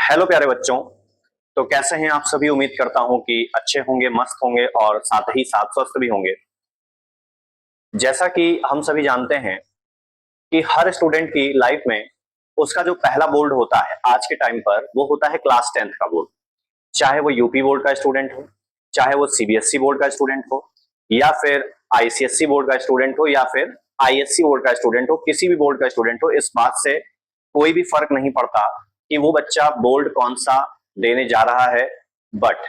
Hello प्यारे बच्चों। तो कैसे हैं आप सभी? उम्मीद करता हूं कि अच्छे होंगे, मस्त होंगे और साथ ही साथ स्वस्थ भी होंगे। जैसा कि हम सभी जानते हैं कि हर स्टूडेंट की लाइफ में उसका जो पहला बोर्ड होता है आज के टाइम पर, वो होता है क्लास 10th का बोर्ड। चाहे वो यूपी बोर्ड का स्टूडेंट हो, चाहे वो सीबीएसई बोर्ड का स्टूडेंट हो, या फिर आईसीएसई बोर्ड का स्टूडेंट हो, या फिर आईएससी बोर्ड का स्टूडेंट हो, किसी भी बोर्ड का स्टूडेंट हो, इस बात से कोई भी फर्क नहीं पड़ता कि वो बच्चा बोर्ड कौन सा देने जा रहा है। बट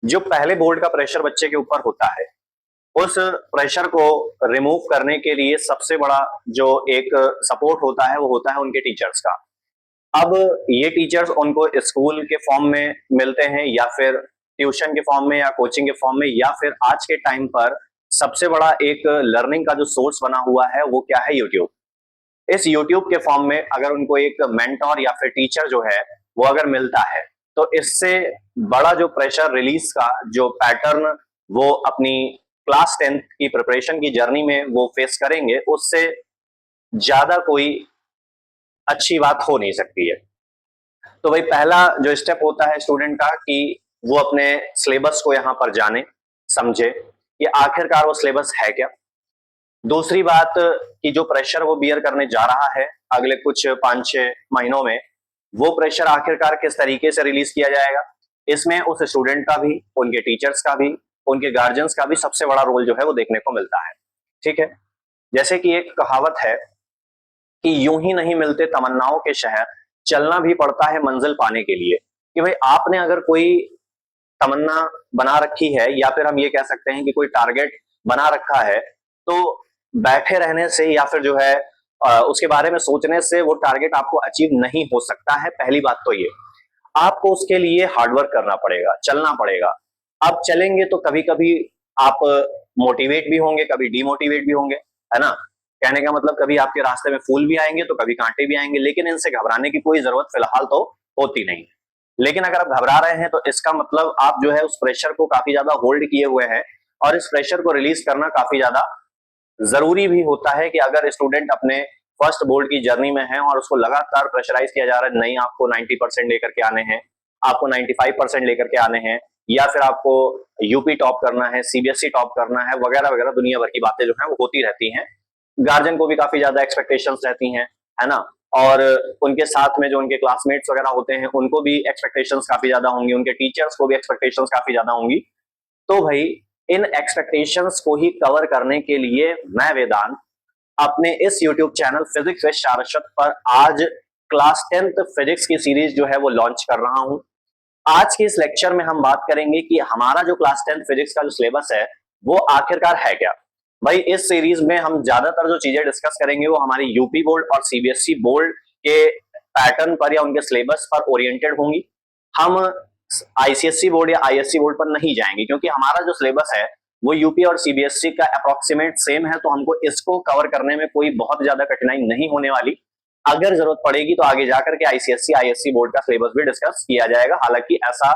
जो पहले बोर्ड का प्रेशर बच्चे के ऊपर होता है, उस प्रेशर को रिमूव करने के लिए सबसे बड़ा जो एक सपोर्ट होता है वो होता है उनके टीचर्स का। अब ये टीचर्स उनको स्कूल के फॉर्म में मिलते हैं, या फिर ट्यूशन के फॉर्म में, या कोचिंग के फॉर्म में, या फिर आज के टाइम पर सबसे बड़ा एक लर्निंग का जो सोर्स बना हुआ है वो क्या है? यूट्यूब। इस यूट्यूब के फॉर्म में अगर उनको एक मेंटोर या फिर टीचर जो है वो अगर मिलता है, तो इससे बड़ा जो प्रेशर रिलीज का जो पैटर्न वो अपनी क्लास 10th की प्रिपरेशन की जर्नी में वो फेस करेंगे, उससे ज्यादा कोई अच्छी बात हो नहीं सकती है। तो भाई पहला जो स्टेप होता है स्टूडेंट का कि वो अपने सिलेबस को यहाँ पर जाने, समझे कि आखिरकार वो सिलेबस है क्या। दूसरी बात कि जो प्रेशर वो बियर करने जा रहा है अगले कुछ 5-6 महीनों में, वो प्रेशर आखिरकार किस तरीके से रिलीज किया जाएगा। इसमें उस स्टूडेंट का भी, उनके टीचर्स का भी, उनके गार्जियंस का भी सबसे बड़ा रोल जो है वो देखने को मिलता है। ठीक है। जैसे कि एक कहावत है कि यूं ही नहीं मिलते तमन्नाओं के शहर, चलना भी पड़ता है मंजिल पाने के लिए। कि भाई आपने अगर कोई तमन्ना बना रखी है, या फिर हम ये कह सकते हैं कि कोई टारगेट बना रखा है, तो बैठे रहने से या फिर जो है उसके बारे में सोचने से वो टारगेट आपको अचीव नहीं हो सकता है। पहली बात तो ये, आपको उसके लिए हार्डवर्क करना पड़ेगा, चलना पड़ेगा। आप चलेंगे तो कभी कभी आप मोटिवेट भी होंगे, कभी डिमोटिवेट भी होंगे, है ना। कहने का मतलब कभी आपके रास्ते में फूल भी आएंगे तो कभी कांटे भी आएंगे, लेकिन इनसे घबराने की कोई जरूरत फिलहाल तो होती नहीं है। लेकिन अगर आप घबरा रहे हैं तो इसका मतलब आप जो है उस प्रेशर को काफी ज्यादा होल्ड किए हुए हैं, और इस प्रेशर को रिलीज करना काफी ज्यादा जरूरी भी होता है। कि अगर स्टूडेंट अपने फर्स्ट बोर्ड की जर्नी में है और उसको लगातार प्रेशराइज किया जा रहा है, नहीं आपको 90% लेकर के आने हैं, आपको 95% लेकर के आने हैं, या फिर आपको यूपी टॉप करना है, सीबीएसई टॉप करना है, वगैरह वगैरह दुनिया भर की बातें जो है वो होती रहती हैं। गार्जियन को भी काफी ज्यादा एक्सपेक्टेशंस रहती हैं, है ना। और उनके साथ में जो उनके क्लासमेट्स वगैरह होते हैं उनको भी एक्सपेक्टेशंस काफी ज्यादा होंगी, उनके टीचर्स को भी एक्सपेक्टेशंस काफी ज्यादा होंगी। तो भाई इन एक्सपेक्टेशंस को ही कवर करने के लिए मैं वेदांत अपने इस YouTube चैनल फिजिक्स विद शारशत पर आज क्लास 10th फिजिक्स की सीरीज जो है वो लॉन्च कर रहा हूं। आज के इस लेक्चर में हम बात करेंगे कि हमारा जो क्लास 10th फिजिक्स का जो सिलेबस है वो आखिरकार है क्या। भाई इस सीरीज में हम ज्यादातर जो चीजें डिस्कस करेंगे वो हमारी यूपी बोर्ड और सीबीएसई बोर्ड के पैटर्न पर या उनके सिलेबस पर ओरिएंटेड होंगी। हम आईसीएसई बोर्ड या आईएससी बोर्ड पर नहीं जाएंगे, क्योंकि हमारा जो सिलेबस है वो यूपी और सीबीएसई का अप्रोक्सीमेट सेम है, तो हमको इसको कवर करने में कोई बहुत ज्यादा कठिनाई नहीं होने वाली। अगर जरूरत पड़ेगी तो आगे जाकर के आईसीएसई आईएससी बोर्ड का सिलेबस भी डिस्कस किया जाएगा, हालांकि ऐसा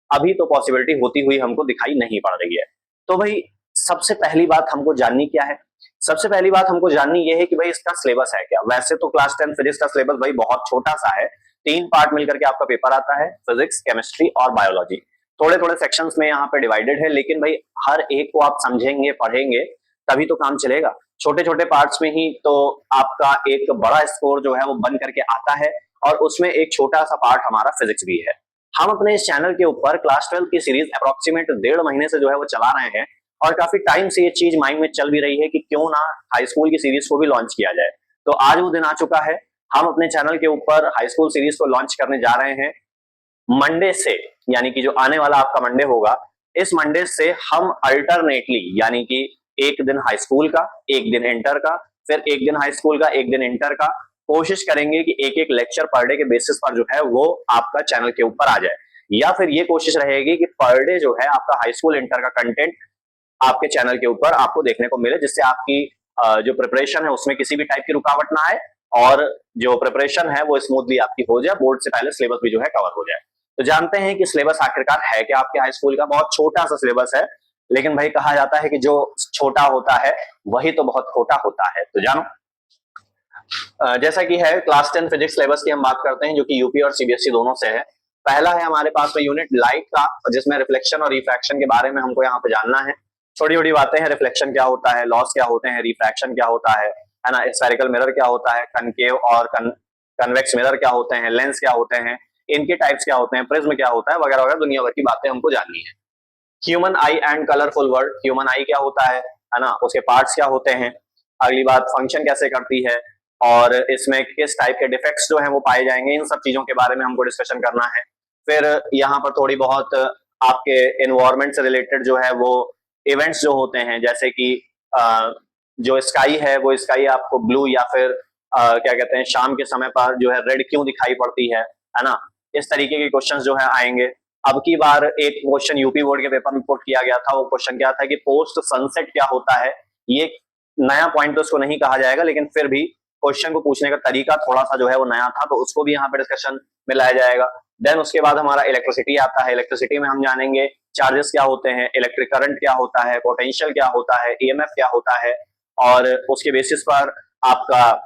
अभी तो पॉसिबिलिटी होती हुई हमको दिखाई नहीं पड़ रही है। तो भाई सबसे पहली बात हमको जाननी क्या है? सबसे पहली बात हमको जाननी यह है कि भाई इसका सिलेबस है क्या। वैसे तो क्लास 10 फिजिक्स का सिलेबस भाई बहुत छोटा सा है, 3 पार्ट मिलकर के आपका पेपर आता है, फिजिक्स, केमिस्ट्री और बायोलॉजी। थोड़े थोड़े सेक्शंस में यहाँ पे डिवाइडेड है, लेकिन भाई हर एक को आप समझेंगे, पढ़ेंगे, तभी तो काम चलेगा। छोटे छोटे पार्ट्स में ही तो आपका एक बड़ा स्कोर जो है वो बन करके आता है, और उसमें एक छोटा सा पार्ट हमारा फिजिक्स भी है। हम अपने इस चैनल के ऊपर क्लास 12 की सीरीज अप्रोक्सीमेट 1.5 महीने से जो है वो चला रहे हैं, और काफी टाइम से ये चीज माइंड में चल भी रही है कि क्यों ना हाई स्कूल की सीरीज को भी लॉन्च किया जाए। तो आज वो दिन आ चुका है। हम अपने चैनल के ऊपर हाई स्कूल सीरीज को लॉन्च करने जा रहे हैं मंडे से, यानी कि जो आने वाला आपका मंडे होगा, इस मंडे से हम अल्टरनेटली, यानी कि एक दिन हाई स्कूल का, एक दिन इंटर का, फिर एक दिन हाई स्कूल का, एक दिन इंटर का, कोशिश करेंगे कि एक एक लेक्चर पर डे के बेसिस पर जो है वो आपका चैनल के ऊपर आ जाए। या फिर ये कोशिश रहेगी कि पर डे जो है आपका हाई स्कूल इंटर का कंटेंट आपके चैनल के ऊपर आपको देखने को मिले, जिससे आपकी जो प्रिपरेशन है उसमें किसी भी टाइप की रुकावट ना आए, और जो प्रिपरेशन है वो स्मूथली आपकी हो जाए, बोर्ड से पहले सिलेबस भी जो है कवर हो जाए। तो जानते हैं कि सिलेबस आखिरकार है क्या आपके हाई स्कूल का। बहुत छोटा सा सिलेबस है, लेकिन भाई कहा जाता है कि जो छोटा होता है वही तो बहुत खोटा होता है। तो जानो, जैसा कि है क्लास 10 फिजिक्स सिलेबस की हम बात करते हैं, जो कि यूपी और सीबीएसई दोनों से है। पहला है हमारे पास में यूनिट लाइट का, जिसमें रिफ्लेक्शन और रिफ्रैक्शन के बारे में हमको यहाँ पे जानना है। छोटी छोटी बातें हैं, रिफ्लेक्शन क्या होता है, लॉस क्या होते हैं, रिफ्रैक्शन क्या होता है ना, स्फेरिकल मिरर क्या होता है, कनकेव और कन्वेक्स मिरर क्या होते हैं, लेंस क्या होते हैं, इनके टाइप्स क्या होते हैं, प्रिज्म क्या होता है, वगैरह वगैरह दुनिया भर की बातें हमको जाननी है। Human I and colourful world, human आई क्या होता है ना, उसके पार्ट्स क्या होते हैं। अगली बात, फंक्शन कैसे करती है और इसमें किस टाइप के डिफेक्ट्स जो है वो पाए जाएंगे, इन सब चीजों के बारे में हमको डिस्कशन करना है। फिर यहाँ पर थोड़ी बहुत आपके एनवायरमेंट से रिलेटेड जो है वो इवेंट्स जो होते हैं, जैसे कि जो स्काई है वो स्काई आपको ब्लू या फिर क्या कहते हैं शाम के समय पर जो है रेड क्यों दिखाई पड़ती है ना, इस तरीके के क्वेश्चंस जो है आएंगे। अब की बार एक क्वेश्चन यूपी बोर्ड के पेपर में पुट किया गया था, वो क्वेश्चन क्या था कि पोस्ट सनसेट क्या होता है। ये नया पॉइंट तो उसको नहीं कहा जाएगा, लेकिन फिर भी क्वेश्चन को पूछने का तरीका थोड़ा सा जो है वो नया था, तो उसको भी यहाँ पे डिस्कशन में लाया जाएगा। देन उसके बाद हमारा इलेक्ट्रिसिटी आता है। इलेक्ट्रिसिटी में हम जानेंगे चार्जेस क्या होते हैं, इलेक्ट्रिक करंट क्या होता है, पोटेंशियल क्या होता है, ईएमएफ क्या होता है, और उसके बेसिस पर आपका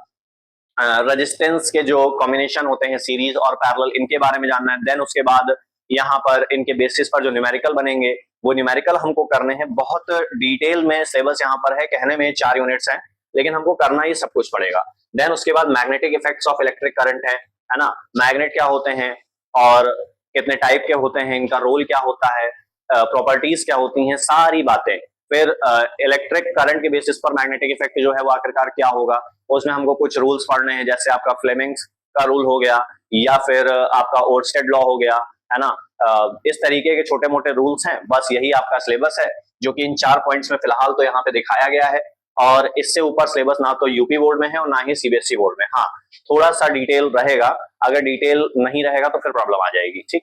रेजिस्टेंस के जो कॉम्बिनेशन होते हैं सीरीज और पैरेलल, इनके बारे में जानना है। देन उसके बाद यहाँ पर इनके बेसिस पर जो न्यूमेरिकल बनेंगे वो न्यूमेरिकल हमको करने हैं। बहुत डिटेल में सिलेबस यहाँ पर है, कहने में 4 यूनिट्स हैं, लेकिन हमको करना ही सब कुछ पड़ेगा। देन उसके बाद magnetic effects of electric current है ना, मैग्नेट क्या होते हैं और कितने टाइप के होते हैं, इनका रोल क्या होता है, प्रॉपर्टीज क्या होती हैं, सारी बातें। फिर इलेक्ट्रिक करंट के बेसिस पर मैग्नेटिक इफेक्ट जो है वो आखिरकार क्या होगा, उसमें हमको कुछ रूल्स पढ़ने हैं, जैसे आपका फ्लेमिंग्स का रूल हो गया या फिर आपका ओर्स्टेड लॉ हो गया, है ना। इस तरीके के छोटे मोटे रूल्स हैं, बस यही आपका सिलेबस है, जो कि इन 4 पॉइंट्स में फिलहाल तो यहाँ पे दिखाया गया है। और इससे ऊपर सिलेबस ना तो यूपी बोर्ड में है और ना ही सीबीएसई बोर्ड में। हाँ, थोड़ा सा डिटेल रहेगा, अगर डिटेल नहीं रहेगा तो फिर प्रॉब्लम आ जाएगी। ठीक,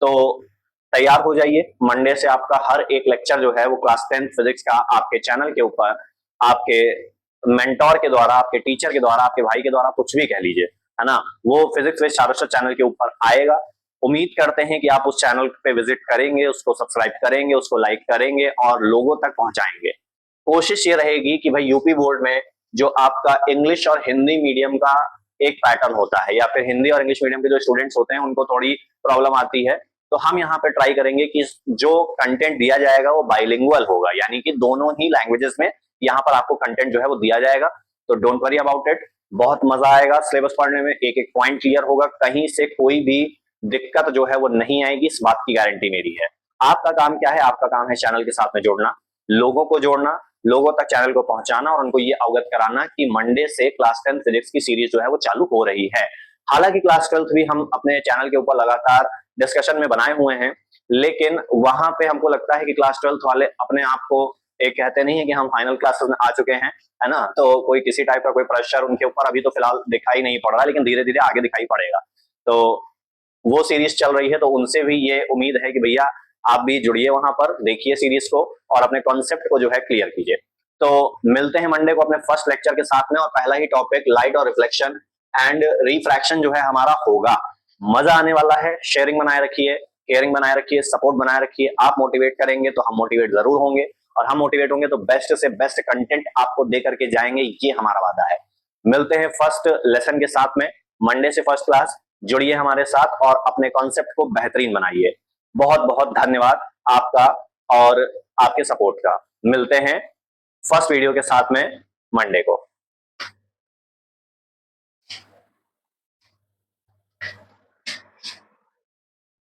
तो तैयार हो जाइए। मंडे से आपका हर एक लेक्चर जो है वो क्लास 10 फिजिक्स का आपके चैनल के ऊपर, आपके मेंटोर के द्वारा, आपके टीचर के द्वारा, आपके भाई के द्वारा, कुछ भी कह लीजिए, है ना, वो फिजिक्स विद सारस्वत चैनल के ऊपर आएगा। उम्मीद करते हैं कि आप उस चैनल पे विजिट करेंगे, उसको सब्सक्राइब करेंगे, उसको लाइक करेंगे और लोगों तक पहुंचाएंगे। कोशिश ये रहेगी कि भाई यूपी बोर्ड में जो आपका इंग्लिश और हिंदी मीडियम का एक पैटर्न होता है, या फिर हिंदी और इंग्लिश मीडियम के जो स्टूडेंट्स होते हैं उनको थोड़ी प्रॉब्लम आती है, तो हम यहाँ पे ट्राई करेंगे कि जो कंटेंट दिया जाएगा वो बाइलिंगुअल होगा, यानी कि दोनों ही लैंग्वेजेस में यहाँ पर आपको कंटेंट जो है वो दिया जाएगा। तो डोंट वरी अबाउट इट, बहुत मजा आएगा सिलेबस पढ़ने में, एक एक पॉइंट क्लियर होगा, कहीं से कोई भी दिक्कत जो है वो नहीं आएगी, इस बात की गारंटी मेरी है। आपका काम क्या है? आपका काम है चैनल के साथ में जुड़ना, लोगों को जोड़ना, लोगों तक चैनल को पहुंचाना और उनको ये अवगत कराना कि मंडे से क्लास 10 फिजिक्स की सीरीज जो है वो चालू हो रही है। हालांकि क्लास 12 भी हम अपने चैनल के ऊपर लगातार डिस्कशन में बनाए हुए हैं, लेकिन वहां पे हमको लगता है कि क्लास 12 वाले अपने आप को एक कहते नहीं है कि हम फाइनल क्लासेस में आ चुके हैं, है ना, तो कोई किसी टाइप का कोई प्रेशर उनके ऊपर अभी तो फिलहाल दिखाई नहीं पड़ रहा, लेकिन धीरे धीरे आगे दिखाई पड़ेगा। तो वो सीरीज चल रही है, तो उनसे भी ये उम्मीद है कि भैया आप भी जुड़िए, वहां पर देखिए सीरीज को और अपने कॉन्सेप्ट को जो है क्लियर कीजिए। तो मिलते हैं मंडे को अपने फर्स्ट लेक्चर के साथ में, और पहला ही टॉपिक लाइट और रिफ्लेक्शन एंड रिफ्रैक्शन जो है हमारा होगा। मजा आने वाला है। शेयरिंग बनाए रखिए, केयरिंग बनाए रखिए, सपोर्ट बनाए रखिए। आप मोटिवेट करेंगे तो हम मोटिवेट जरूर होंगे, और हम मोटिवेट होंगे तो बेस्ट से बेस्ट कंटेंट आपको दे करके जाएंगे, ये हमारा वादा है। मिलते हैं फर्स्ट लेसन के साथ में, मंडे से फर्स्ट क्लास। जुड़िए हमारे साथ और अपने कॉन्सेप्ट को बेहतरीन बनाइए। बहुत बहुत धन्यवाद आपका और आपके सपोर्ट का। मिलते हैं फर्स्ट वीडियो के साथ में मंडे को।